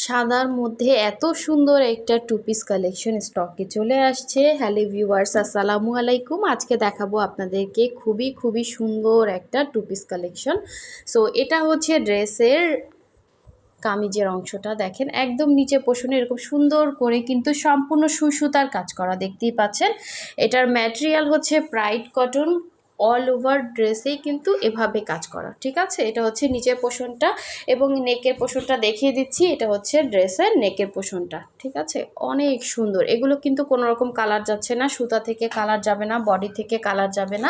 সাদার মধ্যে এত সুন্দর একটা টু পিস কালেকশন স্টকে চলে আসছে। হ্যালো ভিউয়ার্স, আসসালামু আলাইকুম। আজকে দেখাবো আপনাদেরকে খুবই সুন্দর একটা টু পিস কালেকশন। সো এটা হচ্ছে ড্রেসের কামিজের অংশটা দেখেন, একদম নিচে পোষণে এরকম সুন্দর করে কিন্তু সম্পূর্ণ সুতার কাজ করা দেখতেই পাচ্ছেন। এটার ম্যাটেরিয়াল হচ্ছে প্রাইড কটন। অল ওভার ড্রেসেই কিন্তু এভাবে কাজ করা, ঠিক আছে। এটা হচ্ছে নিচের পোষণটা এবং নেকের পোষণটা দেখিয়ে দিচ্ছি। এটা হচ্ছে ড্রেসের নেকের পোষণটা, ঠিক আছে। অনেক সুন্দর, এগুলো কিন্তু কোনো রকম কালার যাচ্ছে না, সুতা থেকে কালার যাবে না, বডি থেকে কালার যাবে না।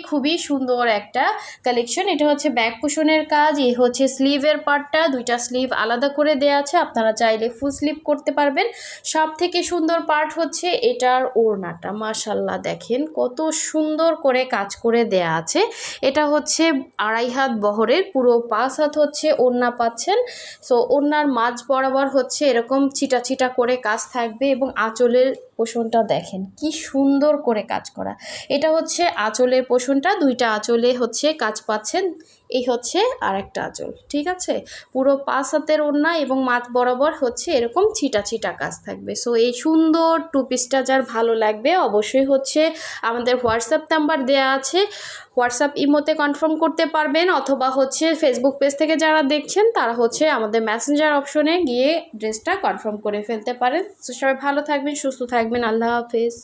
খুবই সুন্দর একটা কালেকশন। এটা হচ্ছে ব্যাক পোষণের কাজ। এই হচ্ছে স্লিভের পার্টটা, দুইটা স্লিভ আলাদা করে দেওয়া আছে, আপনারা চাইলে ফুল স্লিভ করতে পারবেন। সব থেকে সুন্দর পার্ট হচ্ছে এটার ওড়নাটা। মাশাল্লাহ, দেখেন কত সুন্দর করে কাজ করে দেয়া আছে। এটা হচ্ছে 2.5 হাত বহরের, পুরো 5 হাত হচ্ছে ওড়না পাচ্ছেন। সো ওড়নার মাঝ বরাবর হচ্ছে এরকম ছিটা করে কাজ থাকবে এবং আঁচলের পোষণটা দেখেন কি সুন্দর করে কাজ করা। এটা হচ্ছে আঁচলের পোষণটা, দুইটা আঁচলে হচ্ছে কাজ পাচ্ছেন। এই হচ্ছে আর একটা আঁচল, ঠিক আছে। পুরো 5 হাতের ওড়না এবং মাঝ বরাবর হচ্ছে এরকম ছিটা কাজ থাকবে। সো এই সুন্দর টু পিসটা যার ভালো লাগবে অবশ্যই হচ্ছে আমাদের হোয়াটসঅ্যাপ নাম্বার দেয়া আছে, হোয়াটসঅ্যাপ ইমোতে কনফার্ম করতে পারবেন, অথবা হচ্ছে ফেসবুক পেজ থেকে যারা দেখছেন তারা হচ্ছে আমাদের মেসেঞ্জার অপশনে গিয়ে ড্রেসটা কনফার্ম করে ফেলতে পারেন। তো সবাই ভালো থাকবেন, সুস্থ থাকবেন। আল্লাহ হাফেজ।